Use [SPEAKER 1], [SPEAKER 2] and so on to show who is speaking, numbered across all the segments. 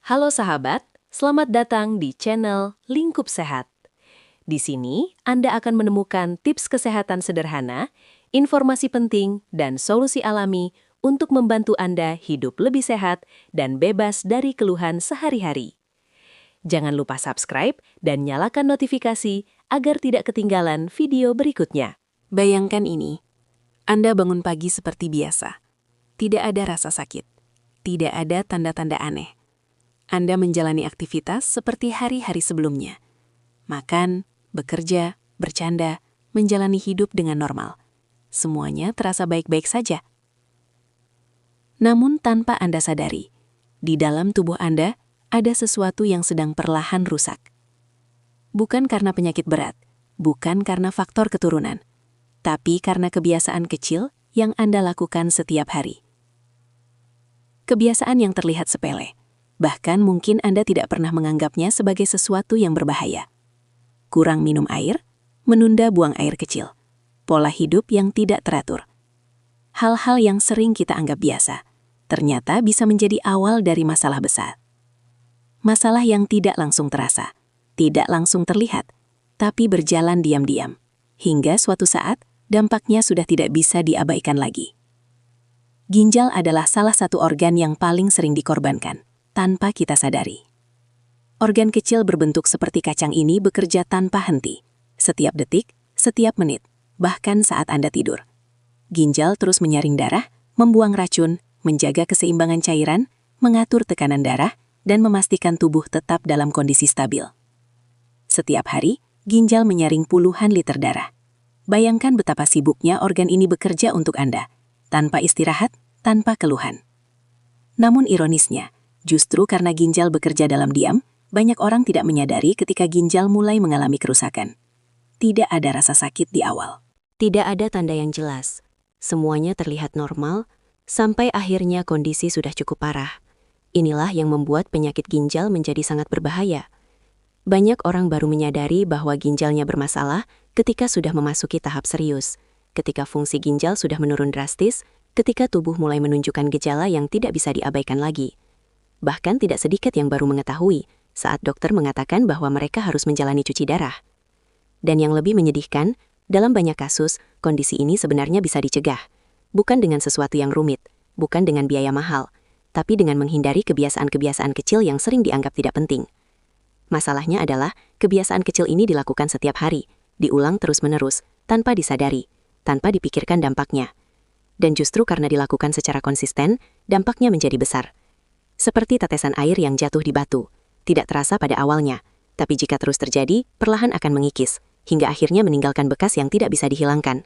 [SPEAKER 1] Halo sahabat, selamat datang di channel Lingkup Sehat. Di sini, Anda akan menemukan tips kesehatan sederhana, informasi penting, dan solusi alami untuk membantu Anda hidup lebih sehat dan bebas dari keluhan sehari-hari. Jangan lupa subscribe dan nyalakan notifikasi agar tidak ketinggalan video berikutnya.
[SPEAKER 2] Bayangkan ini, Anda bangun pagi seperti biasa. Tidak ada rasa sakit. Tidak ada tanda-tanda aneh. Anda menjalani aktivitas seperti hari-hari sebelumnya. Makan, bekerja, bercanda, menjalani hidup dengan normal. Semuanya terasa baik-baik saja. Namun tanpa Anda sadari, di dalam tubuh Anda ada sesuatu yang sedang perlahan rusak. Bukan karena penyakit berat, bukan karena faktor keturunan, tapi karena kebiasaan kecil yang Anda lakukan setiap hari. Kebiasaan yang terlihat sepele, bahkan mungkin Anda tidak pernah menganggapnya sebagai sesuatu yang berbahaya. Kurang minum air, menunda buang air kecil, pola hidup yang tidak teratur. Hal-hal yang sering kita anggap biasa, ternyata bisa menjadi awal dari masalah besar. Masalah yang tidak langsung terasa, tidak langsung terlihat, tapi berjalan diam-diam, hingga suatu saat dampaknya sudah tidak bisa diabaikan lagi. Ginjal adalah salah satu organ yang paling sering dikorbankan, tanpa kita sadari. Organ kecil berbentuk seperti kacang ini bekerja tanpa henti, setiap detik, setiap menit, bahkan saat Anda tidur. Ginjal terus menyaring darah, membuang racun, menjaga keseimbangan cairan, mengatur tekanan darah, dan memastikan tubuh tetap dalam kondisi stabil. Setiap hari, ginjal menyaring puluhan liter darah. Bayangkan betapa sibuknya organ ini bekerja untuk Anda, tanpa istirahat, tanpa keluhan. Namun ironisnya, justru karena ginjal bekerja dalam diam, banyak orang tidak menyadari ketika ginjal mulai mengalami kerusakan. Tidak ada rasa sakit di awal.
[SPEAKER 3] Tidak ada tanda yang jelas. Semuanya terlihat normal, sampai akhirnya kondisi sudah cukup parah. Inilah yang membuat penyakit ginjal menjadi sangat berbahaya. Banyak orang baru menyadari bahwa ginjalnya bermasalah ketika sudah memasuki tahap serius, ketika fungsi ginjal sudah menurun drastis, ketika tubuh mulai menunjukkan gejala yang tidak bisa diabaikan lagi. Bahkan tidak sedikit yang baru mengetahui saat dokter mengatakan bahwa mereka harus menjalani cuci darah. Dan yang lebih menyedihkan, dalam banyak kasus, kondisi ini sebenarnya bisa dicegah. Bukan dengan sesuatu yang rumit, bukan dengan biaya mahal, tapi dengan menghindari kebiasaan-kebiasaan kecil yang sering dianggap tidak penting. Masalahnya adalah, kebiasaan kecil ini dilakukan setiap hari, diulang terus-menerus, tanpa disadari, tanpa dipikirkan dampaknya. Dan justru karena dilakukan secara konsisten, dampaknya menjadi besar. Seperti tetesan air yang jatuh di batu, tidak terasa pada awalnya, tapi jika terus terjadi, perlahan akan mengikis, hingga akhirnya meninggalkan bekas yang tidak bisa dihilangkan.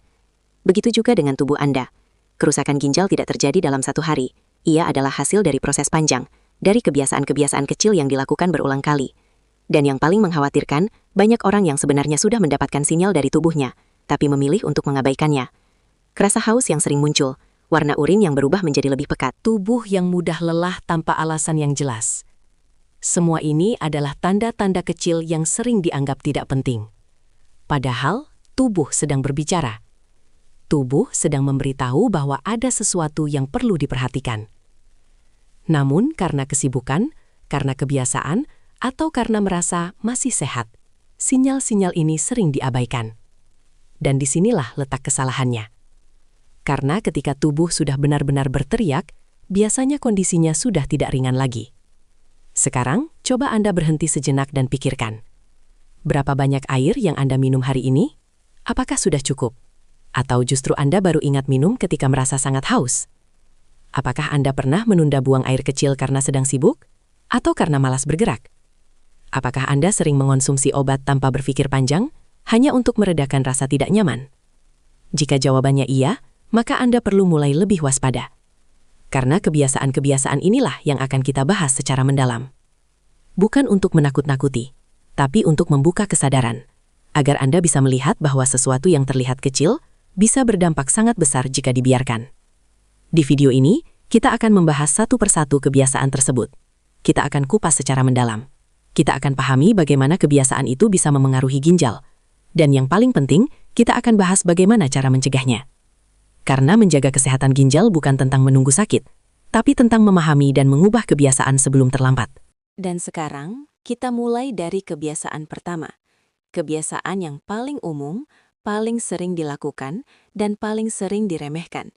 [SPEAKER 3] Begitu juga dengan tubuh Anda. Kerusakan ginjal tidak terjadi dalam satu hari. Ia adalah hasil dari proses panjang, dari kebiasaan-kebiasaan kecil yang dilakukan berulang kali. Dan yang paling mengkhawatirkan, banyak orang yang sebenarnya sudah mendapatkan sinyal dari tubuhnya, tapi memilih untuk mengabaikannya. Rasa haus yang sering muncul, warna urin yang berubah menjadi lebih pekat,
[SPEAKER 1] Tubuh yang mudah lelah tanpa alasan yang jelas. Semua ini adalah tanda-tanda kecil yang sering dianggap tidak penting. Padahal, tubuh sedang berbicara. Tubuh sedang memberitahu bahwa ada sesuatu yang perlu diperhatikan. Namun, karena kesibukan, karena kebiasaan, atau karena merasa masih sehat, sinyal-sinyal ini sering diabaikan. Dan disinilah letak kesalahannya. Karena ketika tubuh sudah benar-benar berteriak, biasanya kondisinya sudah tidak ringan lagi. Sekarang, coba Anda berhenti sejenak dan pikirkan. Berapa banyak air yang Anda minum hari ini? Apakah sudah cukup? Atau justru Anda baru ingat minum ketika merasa sangat haus? Apakah Anda pernah menunda buang air kecil karena sedang sibuk? Atau karena malas bergerak? Apakah Anda sering mengonsumsi obat tanpa berpikir panjang, hanya untuk meredakan rasa tidak nyaman? Jika jawabannya iya, maka Anda perlu mulai lebih waspada. Karena kebiasaan-kebiasaan inilah yang akan kita bahas secara mendalam. Bukan untuk menakut-nakuti, tapi untuk membuka kesadaran, agar Anda bisa melihat bahwa sesuatu yang terlihat kecil bisa berdampak sangat besar jika dibiarkan. Di video ini, kita akan membahas satu persatu kebiasaan tersebut. Kita akan kupas secara mendalam. Kita akan pahami bagaimana kebiasaan itu bisa memengaruhi ginjal. Dan yang paling penting, kita akan bahas bagaimana cara mencegahnya. Karena menjaga kesehatan ginjal bukan tentang menunggu sakit, tapi tentang memahami dan mengubah kebiasaan sebelum terlambat.
[SPEAKER 2] Dan sekarang, kita mulai dari kebiasaan pertama. Kebiasaan yang paling umum, paling sering dilakukan, dan paling sering diremehkan,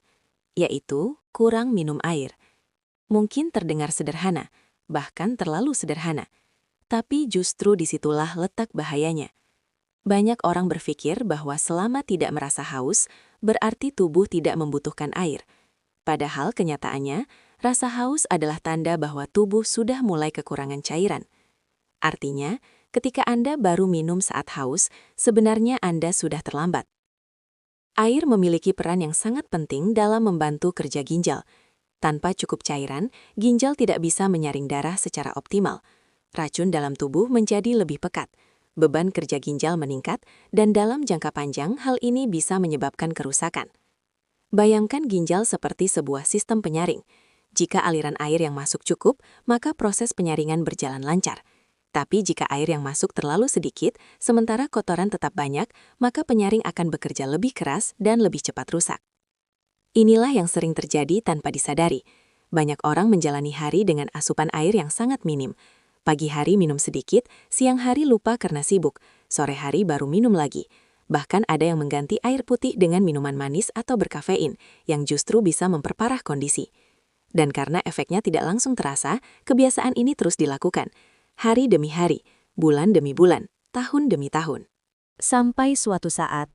[SPEAKER 2] yaitu kurang minum air. Mungkin terdengar sederhana, bahkan terlalu sederhana. Tapi justru disitulah letak bahayanya. Banyak orang berpikir bahwa selama tidak merasa haus, berarti tubuh tidak membutuhkan air. Padahal kenyataannya, rasa haus adalah tanda bahwa tubuh sudah mulai kekurangan cairan. Artinya, ketika Anda baru minum saat haus, sebenarnya Anda sudah terlambat. Air memiliki peran yang sangat penting dalam membantu kerja ginjal. Tanpa cukup cairan, ginjal tidak bisa menyaring darah secara optimal. Racun dalam tubuh menjadi lebih pekat. Beban kerja ginjal meningkat, dan dalam jangka panjang hal ini bisa menyebabkan kerusakan. Bayangkan ginjal seperti sebuah sistem penyaring. Jika aliran air yang masuk cukup, maka proses penyaringan berjalan lancar. Tapi jika air yang masuk terlalu sedikit, sementara kotoran tetap banyak, maka penyaring akan bekerja lebih keras dan lebih cepat rusak. Inilah yang sering terjadi tanpa disadari. Banyak orang menjalani hari dengan asupan air yang sangat minim. Pagi hari minum sedikit, siang hari lupa karena sibuk, sore hari baru minum lagi. Bahkan ada yang mengganti air putih dengan minuman manis atau berkafein, yang justru bisa memperparah kondisi. Dan karena efeknya tidak langsung terasa, kebiasaan ini terus dilakukan. Hari demi hari, bulan demi bulan, tahun demi tahun.
[SPEAKER 1] Sampai suatu saat,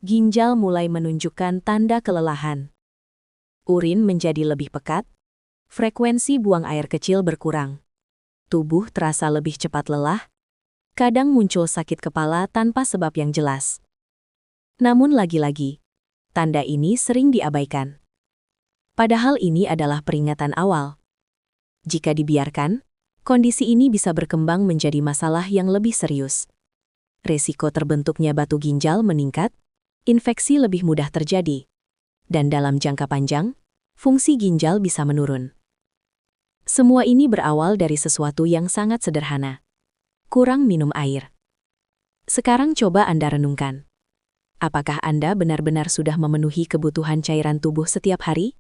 [SPEAKER 1] ginjal mulai menunjukkan tanda kelelahan. Urin menjadi lebih pekat, frekuensi buang air kecil berkurang. Tubuh terasa lebih cepat lelah, kadang muncul sakit kepala tanpa sebab yang jelas. Namun lagi-lagi, tanda ini sering diabaikan. Padahal ini adalah peringatan awal. Jika dibiarkan, kondisi ini bisa berkembang menjadi masalah yang lebih serius. Resiko terbentuknya batu ginjal meningkat, infeksi lebih mudah terjadi, dan dalam jangka panjang, fungsi ginjal bisa menurun. Semua ini berawal dari sesuatu yang sangat sederhana. Kurang minum air. Sekarang coba Anda renungkan. Apakah Anda benar-benar sudah memenuhi kebutuhan cairan tubuh setiap hari?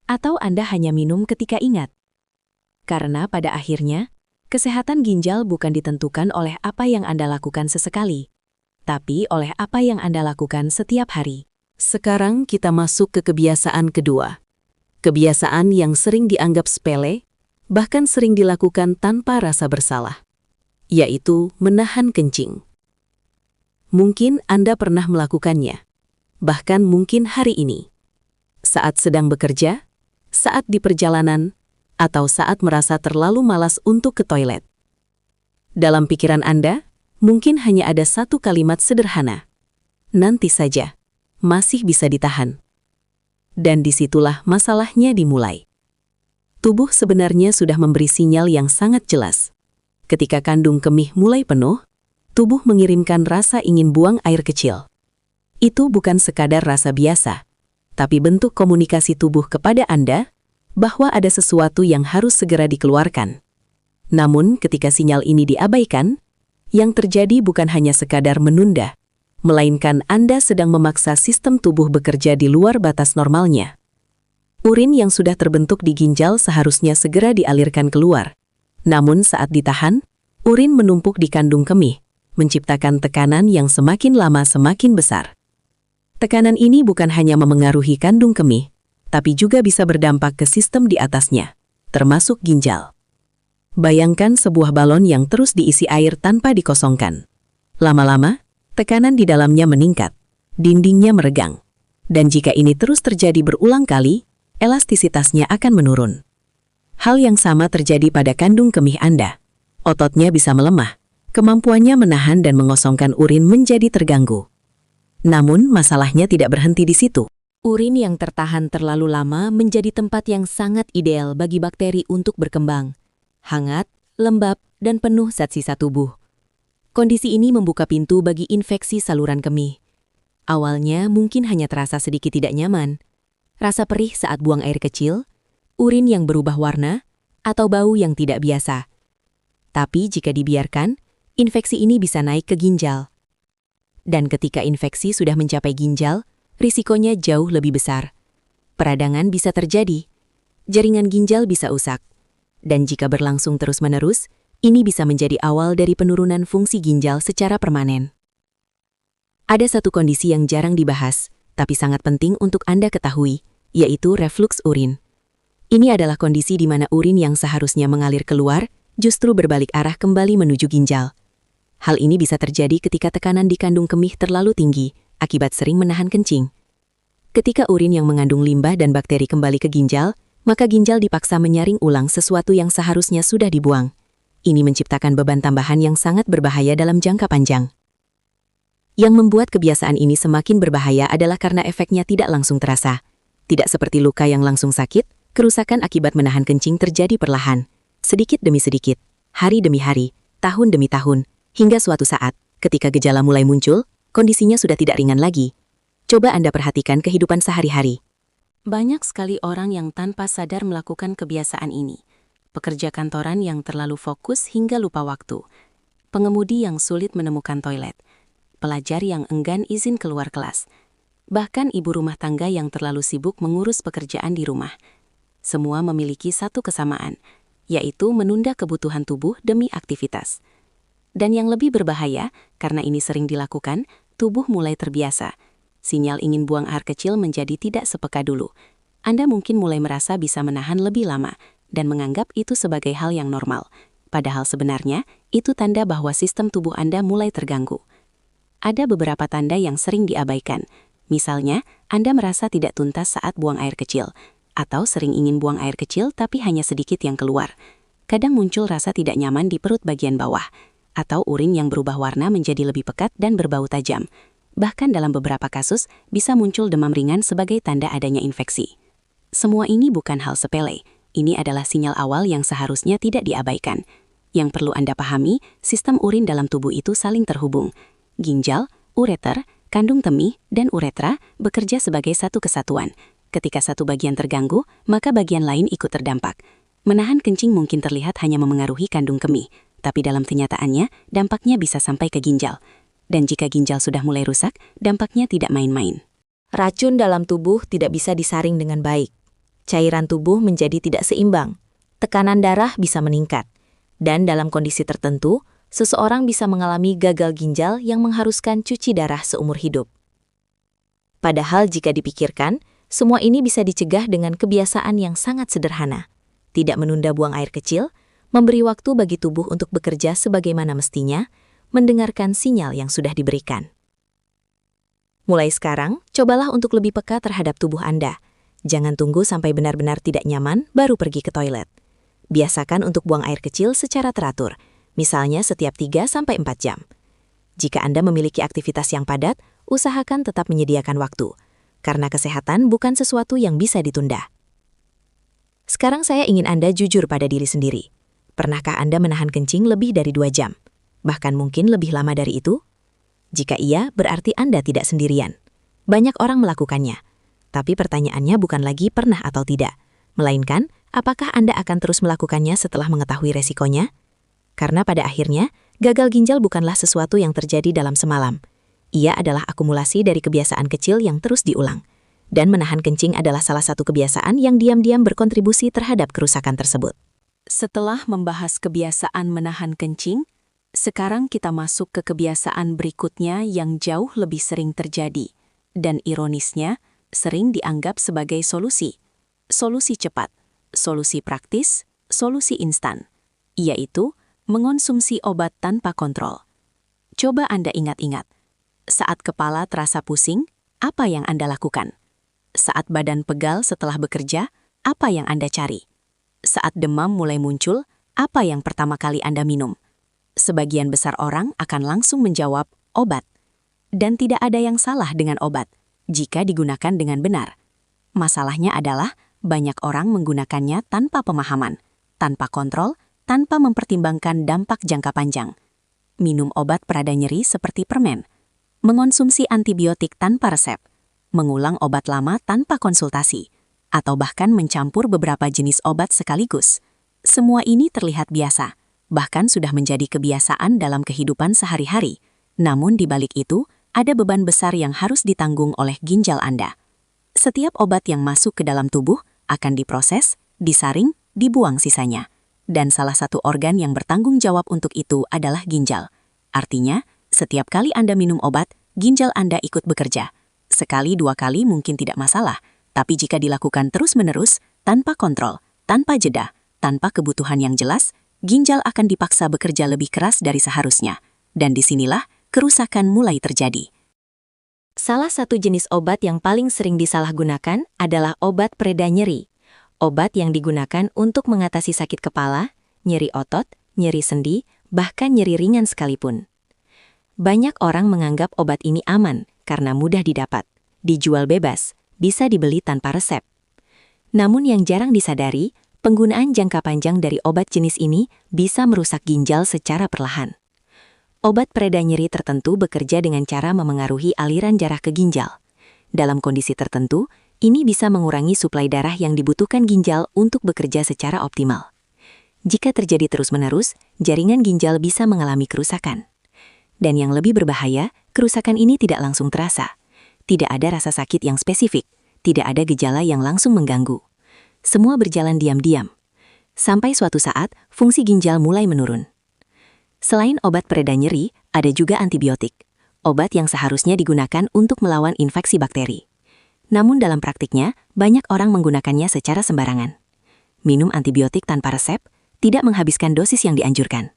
[SPEAKER 1] Atau Anda hanya minum ketika ingat? Karena pada akhirnya, kesehatan ginjal bukan ditentukan oleh apa yang Anda lakukan sesekali, tapi oleh apa yang Anda lakukan setiap hari. Sekarang kita masuk ke kebiasaan kedua. Kebiasaan yang sering dianggap sepele, bahkan sering dilakukan tanpa rasa bersalah, yaitu menahan kencing. Mungkin Anda pernah melakukannya, bahkan mungkin hari ini. Saat sedang bekerja, saat di perjalanan, atau saat merasa terlalu malas untuk ke toilet. Dalam pikiran Anda, mungkin hanya ada satu kalimat sederhana. Nanti saja, masih bisa ditahan. Dan disitulah masalahnya dimulai. Tubuh sebenarnya sudah memberi sinyal yang sangat jelas. Ketika kandung kemih mulai penuh, tubuh mengirimkan rasa ingin buang air kecil. Itu bukan sekadar rasa biasa, tapi bentuk komunikasi tubuh kepada Anda bahwa ada sesuatu yang harus segera dikeluarkan. Namun ketika sinyal ini diabaikan, yang terjadi bukan hanya sekadar menunda, melainkan Anda sedang memaksa sistem tubuh bekerja di luar batas normalnya. Urin yang sudah terbentuk di ginjal seharusnya segera dialirkan keluar. Namun saat ditahan, urin menumpuk di kandung kemih, menciptakan tekanan yang semakin lama semakin besar. Tekanan ini bukan hanya memengaruhi kandung kemih, tapi juga bisa berdampak ke sistem di atasnya, termasuk ginjal. Bayangkan sebuah balon yang terus diisi air tanpa dikosongkan. Lama-lama, tekanan di dalamnya meningkat, dindingnya meregang. Dan jika ini terus terjadi berulang kali, elastisitasnya akan menurun. Hal yang sama terjadi pada kandung kemih Anda. Ototnya bisa melemah, kemampuannya menahan dan mengosongkan urin menjadi terganggu. Namun masalahnya tidak berhenti di situ. Urin yang tertahan terlalu lama menjadi tempat yang sangat ideal bagi bakteri untuk berkembang. Hangat, lembab, dan penuh zat sisa tubuh. Kondisi ini membuka pintu bagi infeksi saluran kemih. Awalnya mungkin hanya terasa sedikit tidak nyaman. Rasa perih saat buang air kecil, urin yang berubah warna, atau bau yang tidak biasa. Tapi jika dibiarkan, infeksi ini bisa naik ke ginjal. Dan ketika infeksi sudah mencapai ginjal, risikonya jauh lebih besar. Peradangan bisa terjadi, jaringan ginjal bisa rusak. Dan jika berlangsung terus-menerus,
[SPEAKER 3] Ini bisa menjadi awal dari penurunan fungsi ginjal secara permanen. Ada satu kondisi yang jarang dibahas, tapi sangat penting untuk Anda ketahui, yaitu reflux urin. Ini adalah kondisi di mana urin yang seharusnya mengalir keluar, justru berbalik arah kembali menuju ginjal. Hal ini bisa terjadi ketika tekanan di kandung kemih terlalu tinggi, akibat sering menahan kencing. Ketika urin yang mengandung limbah dan bakteri kembali ke ginjal, maka ginjal dipaksa menyaring ulang sesuatu yang seharusnya sudah dibuang. Ini menciptakan beban tambahan yang sangat berbahaya dalam jangka panjang. Yang membuat kebiasaan ini semakin berbahaya adalah karena efeknya tidak langsung terasa. Tidak seperti luka yang langsung sakit, kerusakan akibat menahan kencing terjadi perlahan, sedikit demi sedikit, hari demi hari, tahun demi tahun, hingga suatu saat, ketika gejala mulai muncul, kondisinya sudah tidak ringan lagi. Coba Anda perhatikan kehidupan sehari-hari.
[SPEAKER 2] Banyak sekali orang yang tanpa sadar melakukan kebiasaan ini. Pekerja kantoran yang terlalu fokus hingga lupa waktu. Pengemudi yang sulit menemukan toilet. Pelajar yang enggan izin keluar kelas. Bahkan ibu rumah tangga yang terlalu sibuk mengurus pekerjaan di rumah. Semua memiliki satu kesamaan, yaitu menunda kebutuhan tubuh demi aktivitas. Dan yang lebih berbahaya, karena ini sering dilakukan, tubuh mulai terbiasa. Sinyal ingin buang air kecil menjadi tidak sepeka dulu. Anda mungkin mulai merasa bisa menahan lebih lama dan menganggap itu sebagai hal yang normal. Padahal sebenarnya, itu tanda bahwa sistem tubuh Anda mulai terganggu. Ada beberapa tanda yang sering diabaikan. Misalnya, Anda merasa tidak tuntas saat buang air kecil, atau sering ingin buang air kecil tapi hanya sedikit yang keluar. Kadang muncul rasa tidak nyaman di perut bagian bawah, atau urin yang berubah warna menjadi lebih pekat dan berbau tajam. Bahkan dalam beberapa kasus, bisa muncul demam ringan sebagai tanda adanya infeksi. Semua ini bukan hal sepele. Ini adalah sinyal awal yang seharusnya tidak diabaikan. Yang perlu Anda pahami, sistem urin dalam tubuh itu saling terhubung. Ginjal, ureter, kandung kemih, dan uretra bekerja sebagai satu kesatuan. Ketika satu bagian terganggu, maka bagian lain ikut terdampak. Menahan kencing mungkin terlihat hanya memengaruhi kandung kemih, tapi dalam kenyataannya, dampaknya bisa sampai ke ginjal. Dan jika ginjal sudah mulai rusak, dampaknya tidak main-main.
[SPEAKER 3] Racun dalam tubuh tidak bisa disaring dengan baik. Cairan tubuh menjadi tidak seimbang. Tekanan darah bisa meningkat. Dan dalam kondisi tertentu, seseorang bisa mengalami gagal ginjal yang mengharuskan cuci darah seumur hidup. Padahal jika dipikirkan, semua ini bisa dicegah dengan kebiasaan yang sangat sederhana. Tidak menunda buang air kecil, memberi waktu bagi tubuh untuk bekerja sebagaimana mestinya, mendengarkan sinyal yang sudah diberikan. Mulai sekarang, cobalah untuk lebih peka terhadap tubuh Anda. Jangan tunggu sampai benar-benar tidak nyaman baru pergi ke toilet. Biasakan untuk buang air kecil secara teratur, misalnya setiap 3-4 jam. Jika Anda memiliki aktivitas yang padat, usahakan tetap menyediakan waktu, karena kesehatan bukan sesuatu yang bisa ditunda. Sekarang saya ingin Anda jujur pada diri sendiri. Pernahkah Anda menahan kencing lebih dari 2 jam? Bahkan mungkin lebih lama dari itu? Jika iya, berarti Anda tidak sendirian. Banyak orang melakukannya. Tapi pertanyaannya bukan lagi pernah atau tidak, melainkan apakah Anda akan terus melakukannya setelah mengetahui resikonya? Karena pada akhirnya, gagal ginjal bukanlah sesuatu yang terjadi dalam semalam. Ia adalah akumulasi dari kebiasaan kecil yang terus diulang. Dan menahan kencing adalah salah satu kebiasaan yang diam-diam berkontribusi terhadap kerusakan tersebut.
[SPEAKER 2] Setelah membahas kebiasaan menahan kencing, sekarang kita masuk ke kebiasaan berikutnya yang jauh lebih sering terjadi, dan ironisnya sering dianggap sebagai solusi. Solusi cepat, solusi praktis, solusi instan, yaitu mengonsumsi obat tanpa kontrol. Coba Anda ingat-ingat, saat kepala terasa pusing, apa yang Anda lakukan? Saat badan pegal setelah bekerja, apa yang Anda cari? Saat demam mulai muncul, apa yang pertama kali Anda minum? Sebagian besar orang akan langsung menjawab, obat. Dan tidak ada yang salah dengan obat, jika digunakan dengan benar. Masalahnya adalah, banyak orang menggunakannya tanpa pemahaman, tanpa kontrol, tanpa mempertimbangkan dampak jangka panjang. Minum obat perada nyeri seperti permen, mengonsumsi antibiotik tanpa resep, mengulang obat lama tanpa konsultasi, atau bahkan mencampur beberapa jenis obat sekaligus. Semua ini terlihat biasa, bahkan sudah menjadi kebiasaan dalam kehidupan sehari-hari. Namun di balik itu, ada beban besar yang harus ditanggung oleh ginjal Anda. Setiap obat yang masuk ke dalam tubuh akan diproses, disaring, dibuang sisanya. dan salah satu organ yang bertanggung jawab untuk itu adalah ginjal. Artinya, setiap kali Anda minum obat, ginjal Anda ikut bekerja. Sekali dua kali mungkin tidak masalah, tapi jika dilakukan terus-menerus, tanpa kontrol, tanpa jeda, tanpa kebutuhan yang jelas, ginjal akan dipaksa bekerja lebih keras dari seharusnya. Dan disinilah kerusakan mulai terjadi.
[SPEAKER 3] Salah satu jenis obat yang paling sering disalahgunakan adalah obat pereda nyeri. Obat yang digunakan untuk mengatasi sakit kepala, nyeri otot, nyeri sendi, bahkan nyeri ringan sekalipun. Banyak orang menganggap obat ini aman karena mudah didapat, dijual bebas, bisa dibeli tanpa resep. Namun yang jarang disadari, penggunaan jangka panjang dari obat jenis ini bisa merusak ginjal secara perlahan. Obat pereda nyeri tertentu bekerja dengan cara memengaruhi aliran darah ke ginjal. Dalam kondisi tertentu, ini bisa mengurangi suplai darah yang dibutuhkan ginjal untuk bekerja secara optimal. Jika terjadi terus-menerus, jaringan ginjal bisa mengalami kerusakan. Dan yang lebih berbahaya, kerusakan ini tidak langsung terasa. Tidak ada rasa sakit yang spesifik, tidak ada gejala yang langsung mengganggu. Semua berjalan diam-diam. Sampai suatu saat, fungsi ginjal mulai menurun. Selain obat pereda nyeri, ada juga antibiotik. Obat yang seharusnya digunakan untuk melawan infeksi bakteri. Namun dalam praktiknya, banyak orang menggunakannya secara sembarangan. Minum antibiotik tanpa resep, tidak menghabiskan dosis yang dianjurkan.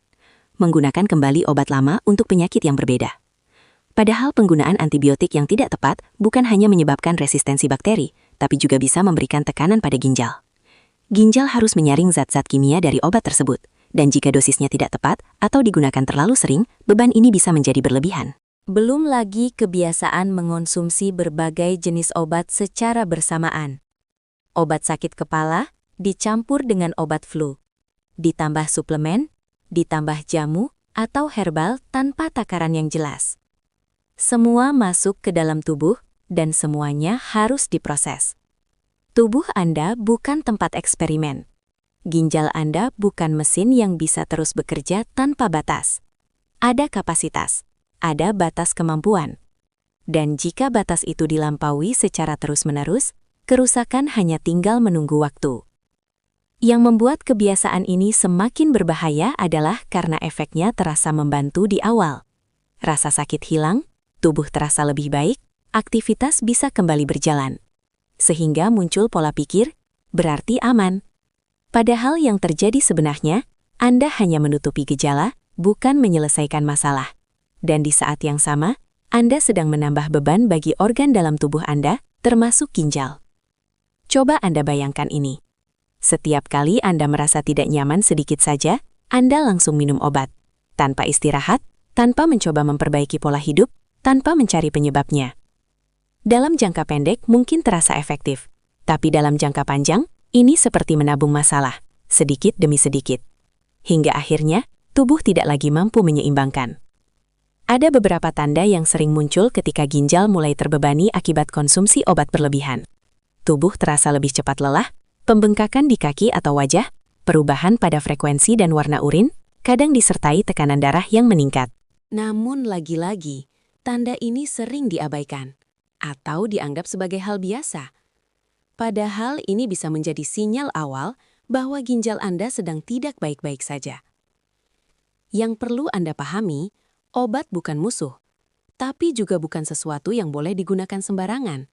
[SPEAKER 3] Menggunakan kembali obat lama untuk penyakit yang berbeda. Padahal penggunaan antibiotik yang tidak tepat bukan hanya menyebabkan resistensi bakteri, tapi juga bisa memberikan tekanan pada ginjal. Ginjal harus menyaring zat-zat kimia dari obat tersebut, dan jika dosisnya tidak tepat atau digunakan terlalu sering, beban ini bisa menjadi berlebihan. Belum lagi kebiasaan mengonsumsi berbagai jenis obat secara bersamaan. Obat sakit kepala dicampur dengan obat flu, ditambah suplemen, ditambah jamu, atau herbal tanpa takaran yang jelas. Semua masuk ke dalam tubuh dan semuanya harus diproses. Tubuh Anda bukan tempat eksperimen. Ginjal Anda bukan mesin yang bisa terus bekerja tanpa batas. Ada kapasitas. Ada batas kemampuan. Dan jika batas itu dilampaui secara terus-menerus, kerusakan hanya tinggal menunggu waktu. Yang membuat kebiasaan ini semakin berbahaya adalah karena efeknya terasa membantu di awal. Rasa sakit hilang, tubuh terasa lebih baik, aktivitas bisa kembali berjalan. Sehingga muncul pola pikir, berarti aman. Padahal yang terjadi sebenarnya, Anda hanya menutupi gejala, bukan menyelesaikan masalah. Dan di saat yang sama, Anda sedang menambah beban bagi organ dalam tubuh Anda, termasuk ginjal. Coba Anda bayangkan ini. Setiap kali Anda merasa tidak nyaman sedikit saja, Anda langsung minum obat. Tanpa istirahat, tanpa mencoba memperbaiki pola hidup, tanpa mencari penyebabnya. Dalam jangka pendek mungkin terasa efektif, tapi dalam jangka panjang, ini seperti menabung masalah, sedikit demi sedikit. Hingga akhirnya, tubuh tidak lagi mampu menyeimbangkan. Ada beberapa tanda yang sering muncul ketika ginjal mulai terbebani akibat konsumsi obat berlebihan. Tubuh terasa lebih cepat lelah, pembengkakan di kaki atau wajah, perubahan pada frekuensi dan warna urin, kadang disertai tekanan darah yang meningkat. Namun lagi-lagi, tanda ini sering diabaikan atau dianggap sebagai hal biasa. Padahal ini bisa menjadi sinyal awal bahwa ginjal Anda sedang tidak baik-baik saja. Yang perlu Anda pahami, obat bukan musuh, tapi juga bukan sesuatu yang boleh digunakan sembarangan.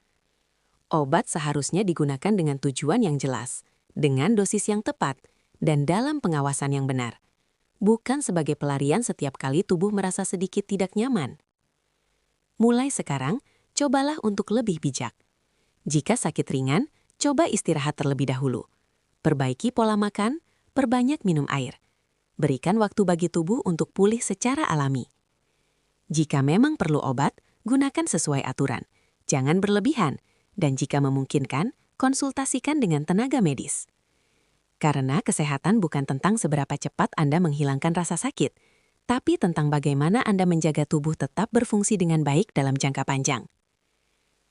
[SPEAKER 3] Obat seharusnya digunakan dengan tujuan yang jelas, dengan dosis yang tepat, dan dalam pengawasan yang benar. Bukan sebagai pelarian setiap kali tubuh merasa sedikit tidak nyaman. Mulai sekarang, cobalah untuk lebih bijak. Jika sakit ringan, coba istirahat terlebih dahulu. Perbaiki pola makan, perbanyak minum air. Berikan waktu bagi tubuh untuk pulih secara alami. Jika memang perlu obat, gunakan sesuai aturan. Jangan berlebihan, dan jika memungkinkan, konsultasikan dengan tenaga medis. Karena kesehatan bukan tentang seberapa cepat Anda menghilangkan rasa sakit, tapi tentang bagaimana Anda menjaga tubuh tetap berfungsi dengan baik dalam jangka panjang.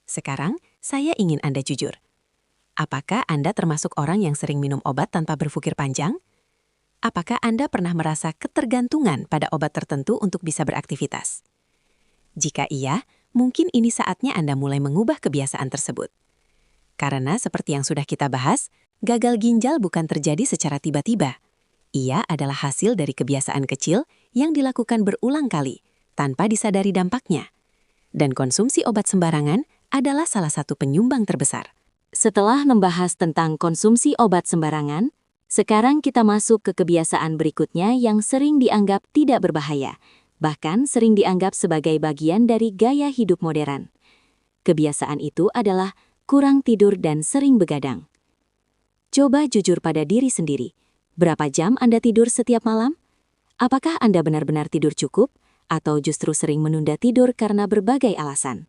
[SPEAKER 3] Sekarang, saya ingin Anda jujur. Apakah Anda termasuk orang yang sering minum obat tanpa berpikir panjang? Apakah Anda pernah merasa ketergantungan pada obat tertentu untuk bisa beraktivitas? Jika iya, mungkin ini saatnya Anda mulai mengubah kebiasaan tersebut. Karena seperti yang sudah kita bahas, gagal ginjal bukan terjadi secara tiba-tiba.
[SPEAKER 2] Ia adalah hasil dari kebiasaan kecil yang dilakukan berulang kali tanpa disadari dampaknya. Dan konsumsi obat sembarangan adalah salah satu penyumbang terbesar.
[SPEAKER 3] Setelah membahas tentang konsumsi obat sembarangan, sekarang kita masuk ke kebiasaan berikutnya yang sering dianggap tidak berbahaya, bahkan sering dianggap sebagai bagian dari gaya hidup modern. Kebiasaan itu adalah kurang tidur dan sering begadang. Coba jujur pada diri sendiri. Berapa jam Anda tidur setiap malam? Apakah Anda benar-benar tidur cukup, atau justru sering menunda tidur karena berbagai alasan?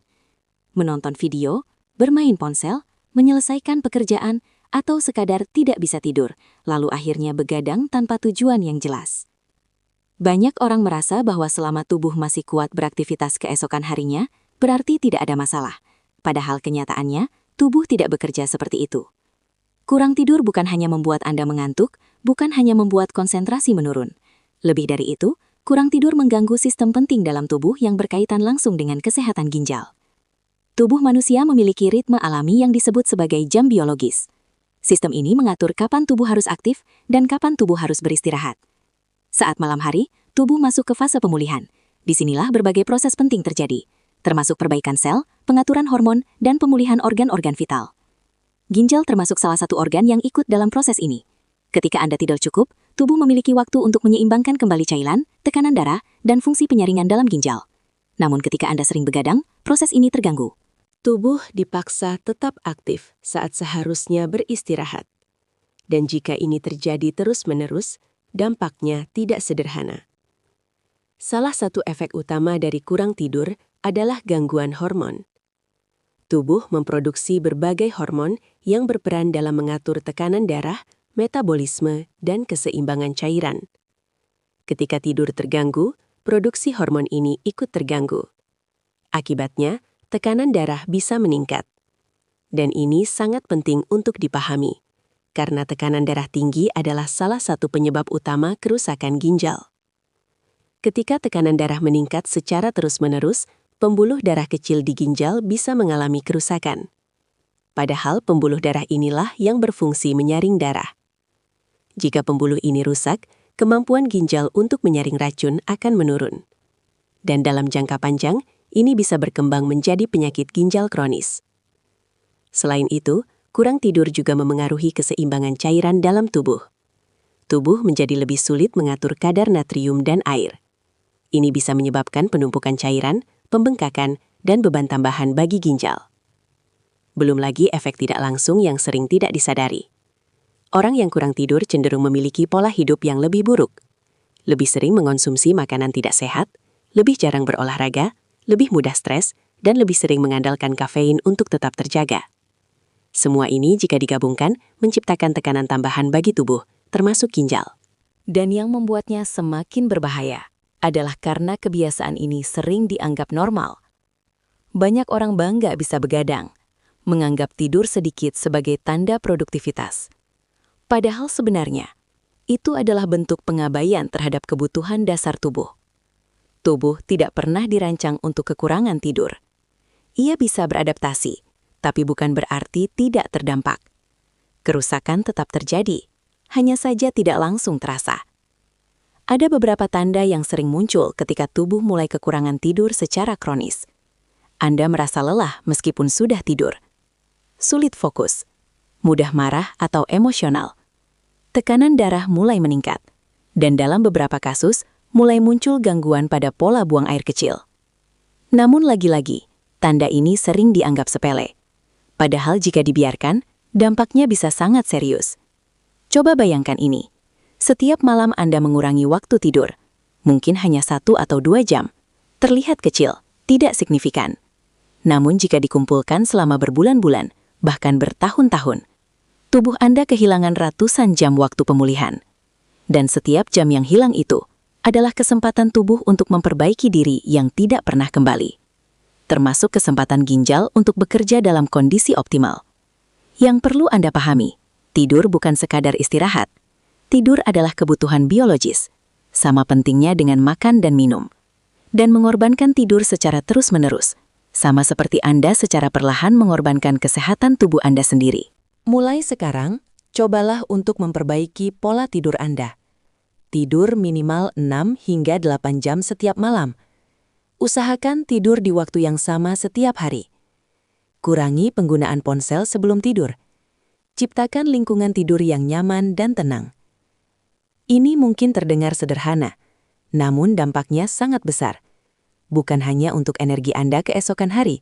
[SPEAKER 3] Menonton video, bermain ponsel, menyelesaikan pekerjaan, atau sekadar tidak bisa tidur, lalu akhirnya begadang tanpa tujuan yang jelas. Banyak orang merasa bahwa selama tubuh masih kuat beraktivitas keesokan harinya, berarti tidak ada masalah. Padahal kenyataannya, tubuh tidak bekerja seperti itu. Kurang tidur bukan hanya membuat Anda mengantuk, bukan hanya membuat konsentrasi menurun. Lebih dari itu, kurang tidur mengganggu sistem penting dalam tubuh yang berkaitan langsung dengan kesehatan ginjal. Tubuh manusia memiliki ritme alami yang disebut sebagai jam biologis. Sistem ini mengatur kapan tubuh harus aktif dan kapan tubuh harus beristirahat. Saat malam hari, tubuh masuk ke fase pemulihan. Disinilah berbagai proses penting terjadi, termasuk perbaikan sel, pengaturan hormon, dan pemulihan organ-organ vital. Ginjal termasuk salah satu organ yang ikut dalam proses ini. Ketika Anda tidur cukup, tubuh memiliki waktu untuk menyeimbangkan kembali cairan, tekanan darah, dan fungsi penyaringan dalam ginjal. Namun ketika Anda sering begadang, proses ini terganggu.
[SPEAKER 1] Tubuh dipaksa tetap aktif saat seharusnya beristirahat. Dan jika ini terjadi terus-menerus, dampaknya tidak sederhana. Salah satu efek utama dari kurang tidur adalah gangguan hormon. Tubuh memproduksi berbagai hormon yang berperan dalam mengatur tekanan darah, metabolisme, dan keseimbangan cairan. Ketika tidur terganggu, produksi hormon ini ikut terganggu. Akibatnya, tekanan darah bisa meningkat. Dan ini sangat penting untuk dipahami, karena tekanan darah tinggi adalah salah satu penyebab utama kerusakan ginjal. Ketika tekanan darah meningkat secara terus-menerus, pembuluh darah kecil di ginjal bisa mengalami kerusakan. Padahal pembuluh darah inilah yang berfungsi menyaring darah. Jika pembuluh ini rusak, kemampuan ginjal untuk menyaring racun akan menurun. Dan dalam jangka panjang, ini bisa berkembang menjadi penyakit ginjal kronis. Selain itu, kurang tidur juga memengaruhi keseimbangan cairan dalam tubuh. Tubuh menjadi lebih sulit mengatur kadar natrium dan air. Ini bisa menyebabkan penumpukan cairan, pembengkakan, dan beban tambahan bagi ginjal. Belum lagi efek tidak langsung yang sering tidak disadari. Orang yang kurang tidur cenderung memiliki pola hidup yang lebih buruk. Lebih sering mengonsumsi makanan tidak sehat, lebih jarang berolahraga, lebih mudah stres, dan lebih sering mengandalkan kafein untuk tetap terjaga. Semua ini jika digabungkan menciptakan tekanan tambahan bagi tubuh, termasuk ginjal.
[SPEAKER 3] Dan yang membuatnya semakin berbahaya adalah karena kebiasaan ini sering dianggap normal. Banyak orang bangga bisa begadang, menganggap tidur sedikit sebagai tanda produktivitas. Padahal sebenarnya, itu adalah bentuk pengabaian terhadap kebutuhan dasar tubuh. Tubuh tidak pernah dirancang untuk kekurangan tidur. Ia bisa beradaptasi, tapi bukan berarti tidak terdampak. Kerusakan tetap terjadi, hanya saja tidak langsung terasa. Ada beberapa tanda yang sering muncul ketika tubuh mulai kekurangan tidur secara kronis. Anda merasa lelah meskipun sudah tidur. Sulit fokus, mudah marah atau emosional. Tekanan darah mulai meningkat. Dan dalam beberapa kasus, mulai muncul gangguan pada pola buang air kecil. Namun lagi-lagi, tanda ini sering dianggap sepele. Padahal jika dibiarkan, dampaknya bisa sangat serius. Coba bayangkan ini. Setiap malam Anda mengurangi waktu tidur, mungkin hanya 1 atau 2 jam. Terlihat kecil, tidak signifikan. Namun jika dikumpulkan selama berbulan-bulan, bahkan bertahun-tahun, tubuh Anda kehilangan ratusan jam waktu pemulihan. Dan setiap jam yang hilang itu adalah kesempatan tubuh untuk memperbaiki diri yang tidak pernah kembali. Termasuk kesempatan ginjal untuk bekerja dalam kondisi optimal. Yang perlu Anda pahami, tidur bukan sekadar istirahat. Tidur adalah kebutuhan biologis, sama pentingnya dengan makan dan minum. Dan mengorbankan tidur secara terus-menerus, sama seperti Anda secara perlahan mengorbankan kesehatan tubuh Anda sendiri.
[SPEAKER 1] Mulai sekarang, cobalah untuk memperbaiki pola tidur Anda. Tidur minimal 6 hingga 8 jam setiap malam. Usahakan tidur di waktu yang sama setiap hari. Kurangi penggunaan ponsel sebelum tidur. Ciptakan lingkungan tidur yang nyaman dan tenang. Ini mungkin terdengar sederhana, namun dampaknya sangat besar. Bukan hanya untuk energi Anda keesokan hari,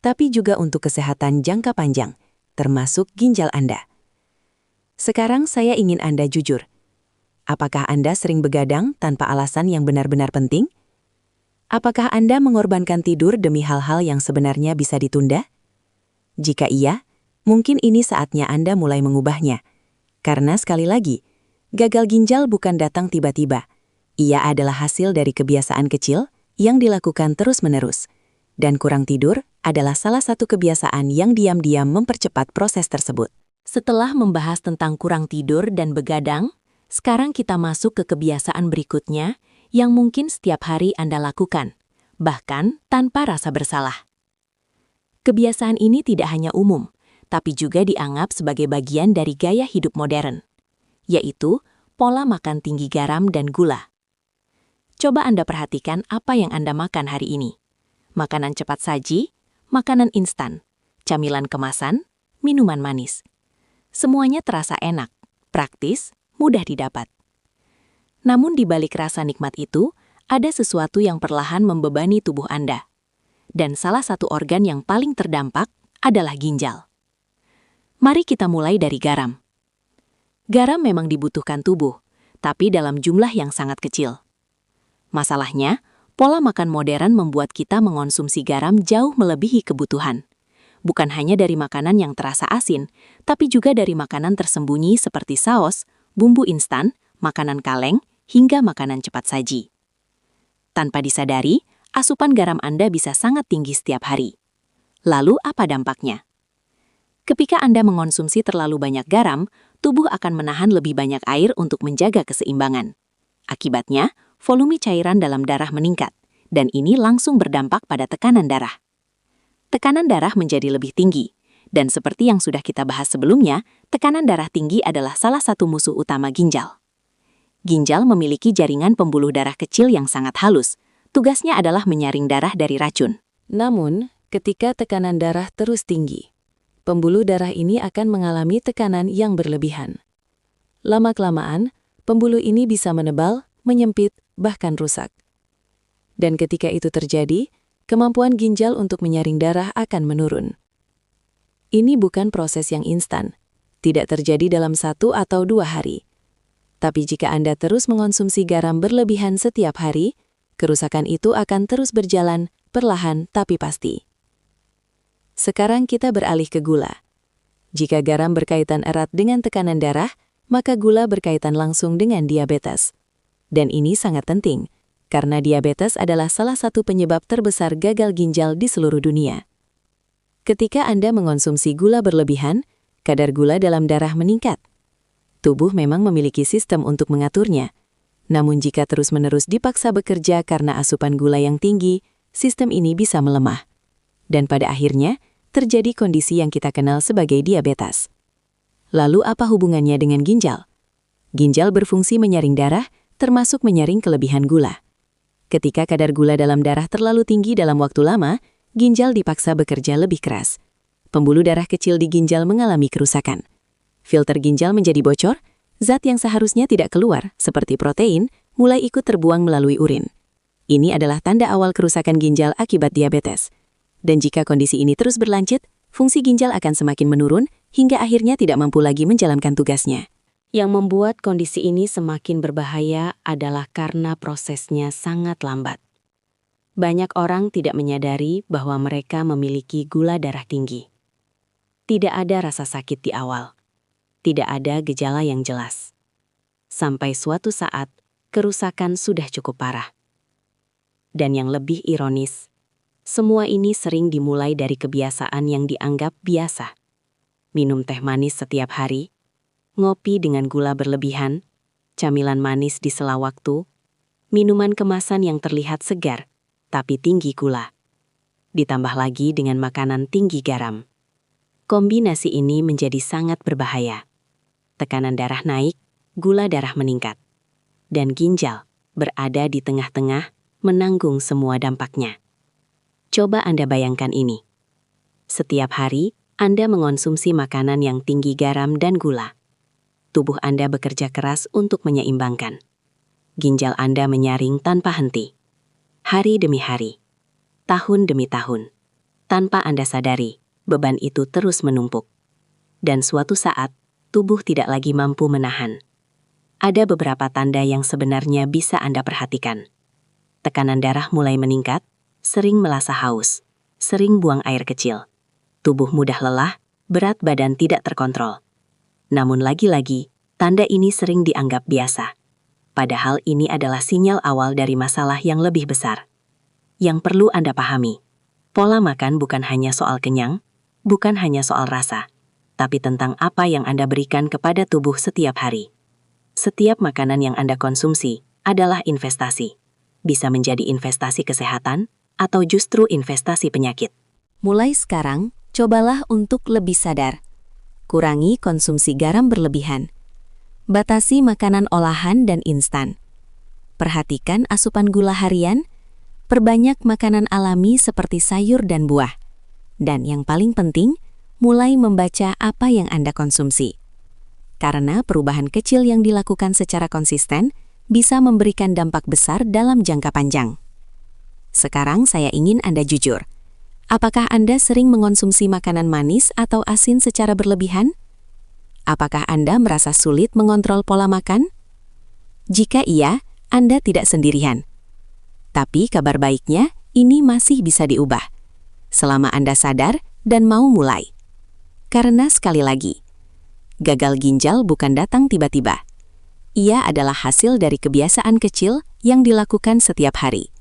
[SPEAKER 1] tapi juga untuk kesehatan jangka panjang, termasuk ginjal Anda. Sekarang saya ingin Anda jujur. Apakah Anda sering begadang tanpa alasan yang benar-benar penting? Apakah Anda mengorbankan tidur demi hal-hal yang sebenarnya bisa ditunda? Jika iya, mungkin ini saatnya Anda mulai mengubahnya. Karena sekali lagi, gagal ginjal bukan datang tiba-tiba. Ia adalah hasil dari kebiasaan kecil yang dilakukan terus-menerus. Dan kurang tidur adalah salah satu kebiasaan yang diam-diam mempercepat proses tersebut. Setelah membahas tentang kurang tidur dan begadang, sekarang kita masuk ke kebiasaan berikutnya yang mungkin setiap hari Anda lakukan, bahkan tanpa rasa bersalah. Kebiasaan ini tidak hanya umum, tapi juga dianggap sebagai bagian dari gaya hidup modern, yaitu pola makan tinggi garam dan gula. Coba Anda perhatikan apa yang Anda makan hari ini. Makanan cepat saji, makanan instan, camilan kemasan, minuman manis. Semuanya terasa enak, praktis, mudah didapat. Namun di balik rasa nikmat itu, ada sesuatu yang perlahan membebani tubuh Anda. Dan salah satu organ yang paling terdampak adalah ginjal. Mari kita mulai dari garam. Garam memang dibutuhkan tubuh, tapi dalam jumlah yang sangat kecil. Masalahnya, pola makan modern membuat kita mengonsumsi garam jauh melebihi kebutuhan. Bukan hanya dari makanan yang terasa asin, tapi juga dari makanan tersembunyi seperti saus, bumbu instan, makanan kaleng, hingga makanan cepat saji. Tanpa disadari, asupan garam Anda bisa sangat tinggi setiap hari. Lalu apa dampaknya? Ketika Anda mengonsumsi terlalu banyak garam, tubuh akan menahan lebih banyak air untuk menjaga keseimbangan. Akibatnya, volume cairan dalam darah meningkat, dan ini langsung berdampak pada tekanan darah. Tekanan darah menjadi lebih tinggi, dan seperti yang sudah kita bahas sebelumnya, tekanan darah tinggi adalah salah satu musuh utama ginjal. Ginjal memiliki jaringan pembuluh darah kecil yang sangat halus. Tugasnya adalah menyaring darah dari racun. Namun, ketika tekanan darah terus tinggi, pembuluh darah ini akan mengalami tekanan yang berlebihan. Lama-kelamaan, pembuluh ini bisa menebal, menyempit, bahkan rusak. Dan ketika itu terjadi, kemampuan ginjal untuk menyaring darah akan menurun. Ini bukan proses yang instan, tidak terjadi dalam 1 atau 2 hari. Tapi jika Anda terus mengonsumsi garam berlebihan setiap hari, kerusakan itu akan terus berjalan, perlahan tapi pasti. Sekarang kita beralih ke gula. Jika garam berkaitan erat dengan tekanan darah, maka gula berkaitan langsung dengan diabetes. Dan ini sangat penting, karena diabetes adalah salah satu penyebab terbesar gagal ginjal di seluruh dunia. Ketika Anda mengonsumsi gula berlebihan, kadar gula dalam darah meningkat. Tubuh memang memiliki sistem untuk mengaturnya. Namun jika terus-menerus dipaksa bekerja karena asupan gula yang tinggi, sistem ini bisa melemah. Dan pada akhirnya, terjadi kondisi yang kita kenal sebagai diabetes. Lalu apa hubungannya dengan ginjal? Ginjal berfungsi menyaring darah, termasuk menyaring kelebihan gula. Ketika kadar gula dalam darah terlalu tinggi dalam waktu lama, ginjal dipaksa bekerja lebih keras. Pembuluh darah kecil di ginjal mengalami kerusakan. Filter ginjal menjadi bocor, zat yang seharusnya tidak keluar, seperti protein, mulai ikut terbuang melalui urin. Ini adalah tanda awal kerusakan ginjal akibat diabetes. Dan jika kondisi ini terus berlanjut, fungsi ginjal akan semakin menurun, hingga akhirnya tidak mampu lagi menjalankan tugasnya. Yang membuat kondisi ini semakin berbahaya adalah karena prosesnya sangat lambat. Banyak orang tidak menyadari bahwa mereka memiliki gula darah tinggi. Tidak ada rasa sakit di awal. Tidak ada gejala yang jelas. Sampai suatu saat, kerusakan sudah cukup parah. Dan yang lebih ironis, semua ini sering dimulai dari kebiasaan yang dianggap biasa. Minum teh manis setiap hari, ngopi dengan gula berlebihan, camilan manis di sela waktu, minuman kemasan yang terlihat segar, tapi tinggi gula. Ditambah lagi dengan makanan tinggi garam. Kombinasi ini menjadi sangat berbahaya. Tekanan darah naik, gula darah meningkat.
[SPEAKER 3] dan ginjal berada di tengah-tengah menanggung semua dampaknya. Coba Anda bayangkan ini. Setiap hari, Anda mengonsumsi makanan yang tinggi garam dan gula. Tubuh Anda bekerja keras untuk menyeimbangkan. Ginjal Anda menyaring tanpa henti. Hari demi hari, tahun demi tahun. Tanpa Anda sadari, beban itu terus menumpuk. Dan suatu saat, tubuh tidak lagi mampu menahan. Ada beberapa tanda yang sebenarnya bisa Anda perhatikan. Tekanan darah mulai meningkat, sering merasa haus, sering buang air kecil. Tubuh mudah lelah, berat badan tidak terkontrol. Namun lagi-lagi, tanda ini sering dianggap biasa. Padahal ini adalah sinyal awal dari masalah yang lebih besar. Yang perlu Anda pahami, pola makan bukan hanya soal kenyang, bukan hanya soal rasa, tapi tentang apa yang Anda berikan kepada tubuh setiap hari. Setiap makanan yang Anda konsumsi adalah investasi. Bisa menjadi investasi kesehatan atau justru investasi penyakit.
[SPEAKER 2] Mulai sekarang, cobalah untuk lebih sadar. Kurangi konsumsi garam berlebihan. Batasi makanan olahan dan instan. Perhatikan asupan gula harian. Perbanyak makanan alami seperti sayur dan buah. Dan yang paling penting, mulai membaca apa yang Anda konsumsi. Karena perubahan kecil yang dilakukan secara konsisten bisa memberikan dampak besar dalam jangka panjang. Sekarang saya ingin Anda jujur. Apakah Anda sering mengonsumsi makanan manis atau asin secara berlebihan? Apakah Anda merasa sulit mengontrol pola makan? Jika iya, Anda tidak sendirian. Tapi kabar baiknya, ini masih bisa diubah. Selama Anda sadar dan mau mulai. Karena sekali lagi, gagal ginjal bukan datang tiba-tiba. Ia adalah hasil dari kebiasaan kecil yang dilakukan setiap hari.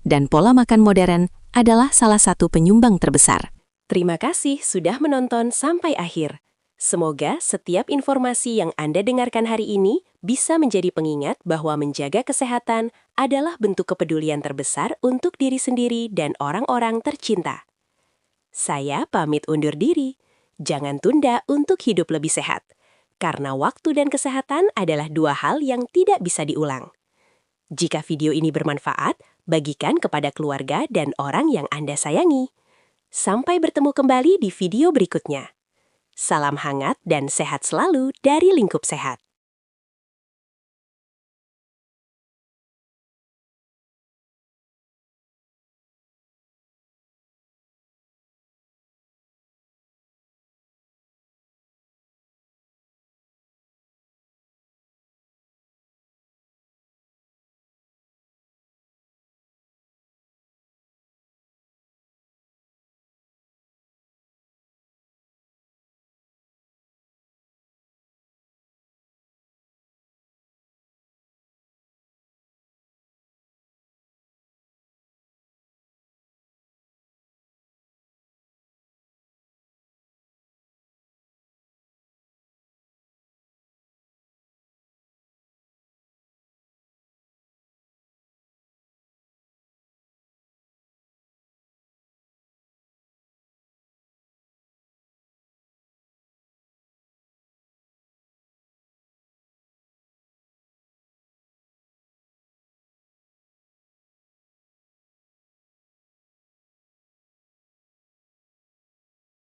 [SPEAKER 2] Dan pola makan modern adalah salah satu penyumbang terbesar.
[SPEAKER 1] Terima kasih sudah menonton sampai akhir. Semoga setiap informasi yang Anda dengarkan hari ini bisa menjadi pengingat bahwa menjaga kesehatan adalah bentuk kepedulian terbesar untuk diri sendiri dan orang-orang tercinta. Saya pamit undur diri. Jangan tunda untuk hidup lebih sehat. Karena waktu dan kesehatan adalah dua hal yang tidak bisa diulang. Jika video ini bermanfaat, bagikan kepada keluarga dan orang yang Anda sayangi. Sampai bertemu kembali di video berikutnya. Salam hangat dan sehat selalu dari Lingkup Sehat.